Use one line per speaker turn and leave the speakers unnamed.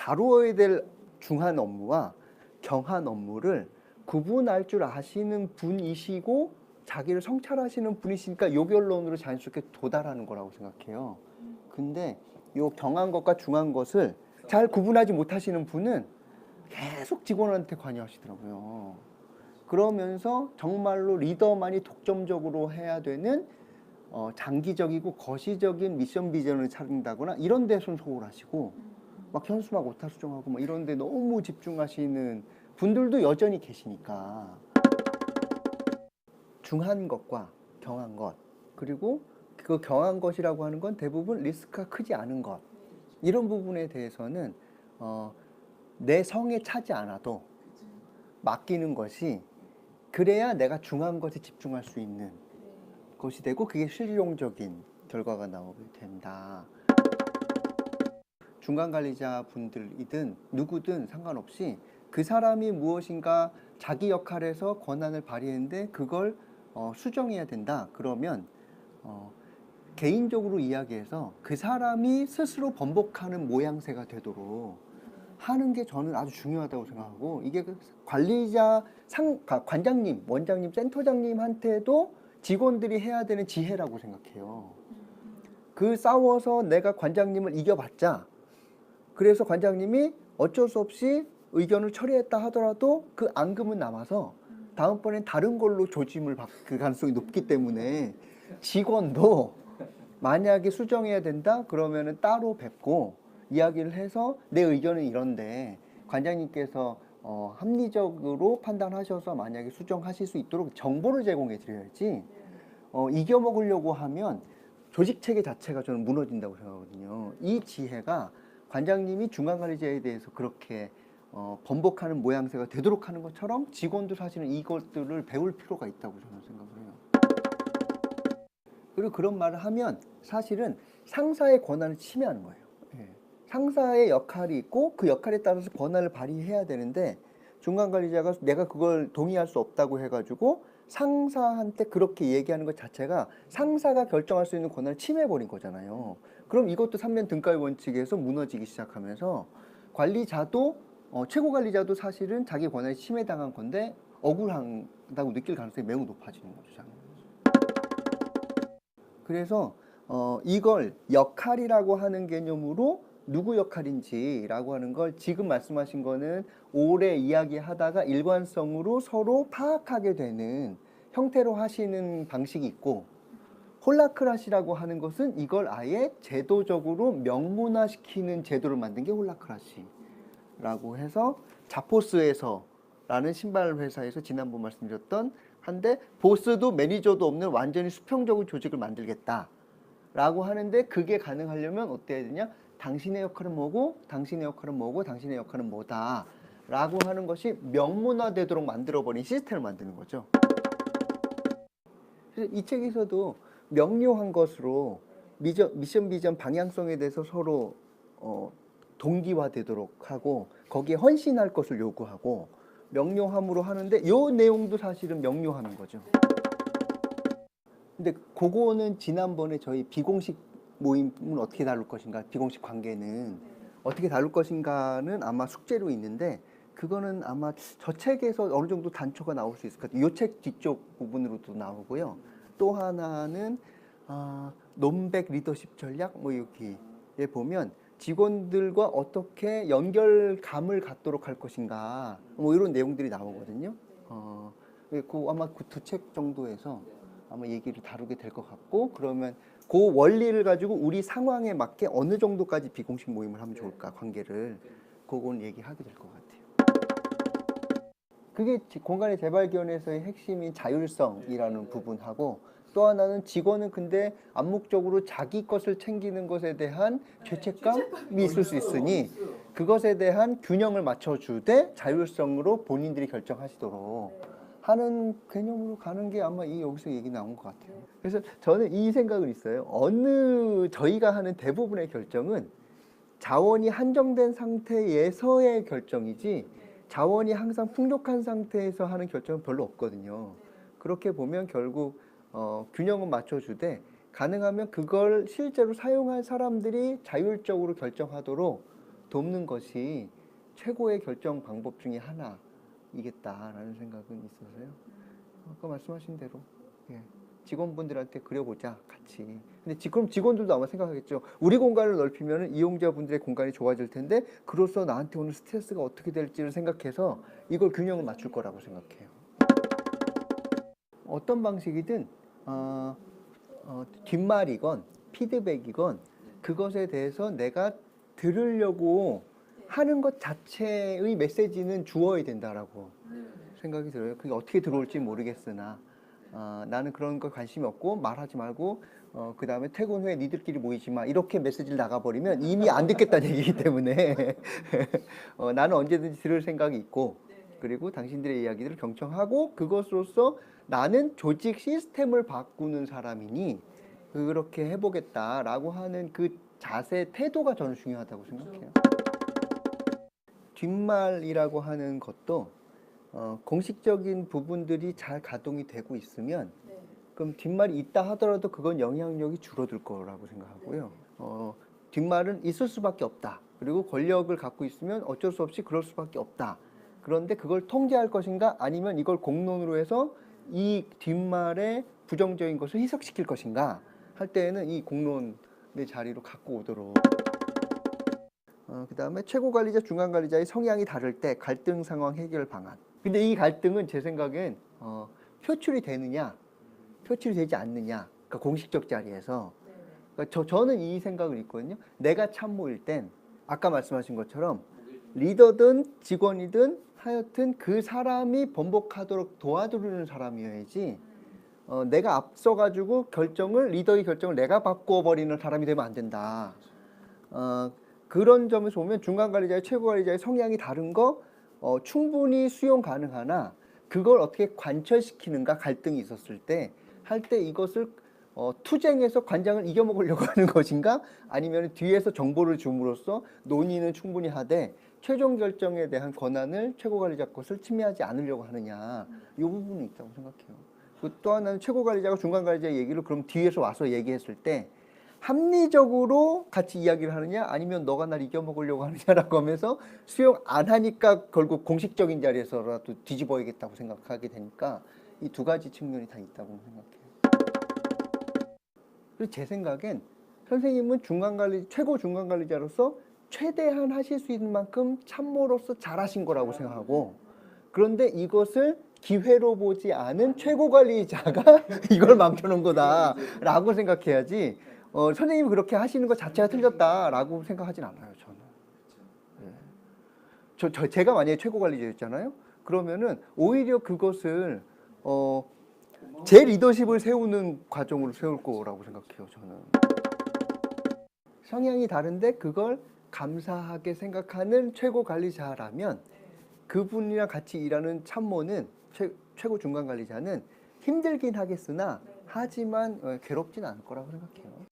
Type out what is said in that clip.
다루어야 될 중한 업무와 경한 업무를 구분할 줄 아시는 분이시고 자기를 성찰하시는 분이시니까 요 결론으로 자연스럽게 도달하는 거라고 생각해요. 근데 요 경한 것과 중한 것을 잘 구분하지 못하시는 분은 계속 직원한테 관여하시더라고요. 그러면서 정말로 리더만이 독점적으로 해야 되는 장기적이고 거시적인 미션 비전을 찾는다거나 이런 데 손속을 하시고 막 현수막 오타 수정하고 막 이런 데 너무 집중하시는 분들도 여전히 계시니까 중한 것과 경한 것, 그리고 그 경한 것이라고 하는 건 대부분 리스크가 크지 않은 것, 이런 부분에 대해서는 내 성에 차지 않아도 맡기는 것이, 그래야 내가 중한 것에 집중할 수 있는 것이 되고 그게 실용적인 결과가 나오게 된다. 중간 관리자 분들이든 누구든 상관없이 그 사람이 무엇인가 자기 역할에서 권한을 발휘했는데 그걸 수정해야 된다. 그러면 개인적으로 이야기해서 그 사람이 스스로 번복하는 모양새가 되도록 하는 게 저는 아주 중요하다고 생각하고, 이게 그 관리자, 관장님, 원장님, 센터장님한테도 직원들이 해야 되는 지혜라고 생각해요. 그 싸워서 내가 관장님을 이겨봤자, 그래서 관장님이 어쩔 수 없이 의견을 처리했다 하더라도 그 앙금은 남아서 다음번엔 다른 걸로 조짐을 받을 가능성이 높기 때문에, 직원도 만약에 수정해야 된다 그러면은 따로 뵙고 이야기를 해서 내 의견은 이런데 관장님께서 합리적으로 판단하셔서 만약에 수정하실 수 있도록 정보를 제공해 드려야지, 이겨먹으려고 하면 조직 체계 자체가 저는 무너진다고 생각하거든요. 이 지혜가 관장님이 중간관리자에 대해서 그렇게 번복하는 모양새가 되도록 하는 것처럼 직원도 사실은 이것들을 배울 필요가 있다고 저는 생각을 해요. 그리고 그런 말을 하면 사실은 상사의 권한을 침해하는 거예요. 예. 상사의 역할이 있고 그 역할에 따라서 권한을 발휘해야 되는데, 중간관리자가 내가 그걸 동의할 수 없다고 해가지고 상사한테 그렇게 얘기하는 것 자체가 상사가 결정할 수 있는 권한을 침해해버린 거잖아요. 그럼 이것도 삼면 등가의 원칙에서 무너지기 시작하면서 관리자도 최고 관리자도 사실은 자기 권한이 침해당한 건데 억울하다고 느낄 가능성이 매우 높아지는 거죠. 그래서 이걸 역할이라고 하는 개념으로 누구 역할인지라고 하는 걸 지금 말씀하신 거는 오래 이야기하다가 일관성으로 서로 파악하게 되는 형태로 하시는 방식이 있고, 홀라크라시라고 하는 것은 이걸 아예 제도적으로 명문화시키는 제도를 만든 게 홀라크라시라고 해서, 자포스에서 라는 신발 회사에서 지난번 말씀드렸던 한데, 보스도 매니저도 없는 완전히 수평적인 조직을 만들겠다 라고 하는데, 그게 가능하려면 어때야 되냐, 당신의 역할은 뭐고 당신의 역할은 뭐고 당신의 역할은 뭐다 라고 하는 것이 명문화되도록 만들어버린 시스템을 만드는 거죠. 그래서 이 책에서도 명료한 것으로 미션 비전 방향성에 대해서 서로 동기화되도록 하고 거기에 헌신할 것을 요구하고 명료함으로 하는데, 이 내용도 사실은 명료함인 거죠. 근데 그거는 지난번에 저희 비공식 모임은 어떻게 다룰 것인가, 비공식 관계는 어떻게 다룰 것인가는 아마 숙제로 있는데, 그거는 아마 저 책에서 어느 정도 단초가 나올 수 있을 것 같아요. 이 책 뒤쪽 부분으로도 나오고요. 또 하나는 논백 리더십 전략, 뭐 여기에 보면 직원들과 어떻게 연결감을 갖도록 할 것인가, 뭐 이런 내용들이 나오거든요. 아마 그 두 책 정도에서 아마 얘기를 다루게 될 것 같고, 그러면 그 원리를 가지고 우리 상황에 맞게 어느 정도까지 비공식 모임을 하면 좋을까, 관계를, 그건 얘기하게 될 것 같아요. 그게 공간의 재발견에서의 핵심인 자율성이라는 부분하고, 또 하나는 직원은 근데 암묵적으로 자기 것을 챙기는 것에 대한 죄책감이 있을 수 있으니 그것에 대한 균형을 맞춰주되 자율성으로 본인들이 결정하시도록 하는 개념으로 가는 게 아마 여기서 얘기 나온 것 같아요. 그래서 저는 이 생각은 있어요. 저희가 하는 대부분의 결정은 자원이 한정된 상태에서의 결정이지, 자원이 항상 풍족한 상태에서 하는 결정은 별로 없거든요. 그렇게 보면 결국 균형은 맞춰주되, 가능하면 그걸 실제로 사용할 사람들이 자율적으로 결정하도록 돕는 것이 최고의 결정 방법 중에 하나이겠다라는 생각은 있어서요. 아까 말씀하신 대로 예, 직원분들한테 그려보자 같이. 근데 그럼 직원들도 아마 생각하겠죠. 우리 공간을 넓히면 이용자분들의 공간이 좋아질 텐데 그로써 나한테 오는 스트레스가 어떻게 될지를 생각해서 이걸 균형을 맞출 거라고 생각해요. 어떤 방식이든 뒷말이건 피드백이건 그것에 대해서 내가 들으려고 하는 것 자체의 메시지는 주어야 된다라고 생각이 들어요. 그게 어떻게 들어올지 모르겠으나 나는 그런 거 관심이 없고 말하지 말고 그 다음에 퇴근 후에 니들끼리 모이지 마 이렇게 메시지를 나가버리면 이미 안 듣겠다는 얘기이기 때문에 나는 언제든지 들을 생각이 있고 그리고 당신들의 이야기들을 경청하고 그것으로서 나는 조직 시스템을 바꾸는 사람이니 그렇게 해보겠다라고 하는 그 자세, 태도가 저는 중요하다고 생각해요. 뒷말이라고 하는 것도 공식적인 부분들이 잘 가동이 되고 있으면 그럼 뒷말이 있다 하더라도 그건 영향력이 줄어들 거라고 생각하고요. 뒷말은 있을 수밖에 없다. 그리고 권력을 갖고 있으면 어쩔 수 없이 그럴 수밖에 없다. 그런데 그걸 통제할 것인가 아니면 이걸 공론으로 해서 이 뒷말의 부정적인 것을 희석시킬 것인가 할 때에는 이 공론의 자리로 갖고 오도록 그 다음에 최고 관리자, 중간 관리자의 성향이 다를 때 갈등 상황 해결 방안. 근데 이 갈등은 제 생각엔 표출이 되느냐 표출이 되지 않느냐 그러니까 공식적 자리에서 그러니까 저는 이 생각을 있거든요. 내가 참모일 땐 아까 말씀하신 것처럼 리더든 직원이든 하여튼 그 사람이 번복하도록 도와주는 사람이어야지 내가 앞서가지고 리더의 결정을 내가 바꿔버리는 사람이 되면 안 된다. 그런 점에서 보면 중간관리자의 최고관리자의 성향이 다른 거 충분히 수용 가능하나 그걸 어떻게 관철시키는가 갈등이 있었을 때 할 때 이것을 투쟁해서 관장을 이겨먹으려고 하는 것인가 아니면 뒤에서 정보를 줌으로써 논의는 충분히 하되 최종 결정에 대한 권한을 최고관리자 것을 침해하지 않으려고 하느냐 이 부분이 있다고 생각해요. 또 하나는 최고관리자가 중간관리자의 얘기를 그럼 뒤에서 와서 얘기했을 때 합리적으로 같이 이야기를 하느냐 아니면 너가 날 이겨먹으려고 하느냐라고 하면서 수용 안 하니까 결국 공식적인 자리에서라도 뒤집어야겠다고 생각하게 되니까 이 두 가지 측면이 다 있다고 생각해요. 그리고 제 생각엔 선생님은 최고 중간관리자로서 최대한 하실 수 있는 만큼 참모로서 잘하신 거라고 생각하고 그런데 이것을 기회로 보지 않은 최고관리자가 이걸 망쳐놓은 거다라고 생각해야지 선생님이 그렇게 하시는 것 자체가 틀렸다라고 생각하진 않아요. 저는 제가 만약에 최고관리자였잖아요. 그러면은 오히려 그것을 제 리더십을 세우는 과정으로 세울 거라고 생각해요. 저는 성향이 다른데 그걸 감사하게 생각하는 최고관리자라면 그분이랑 같이 일하는 참모는 최고 중간관리자는 힘들긴 하겠으나 하지만 괴롭진 않을 거라고 생각해요.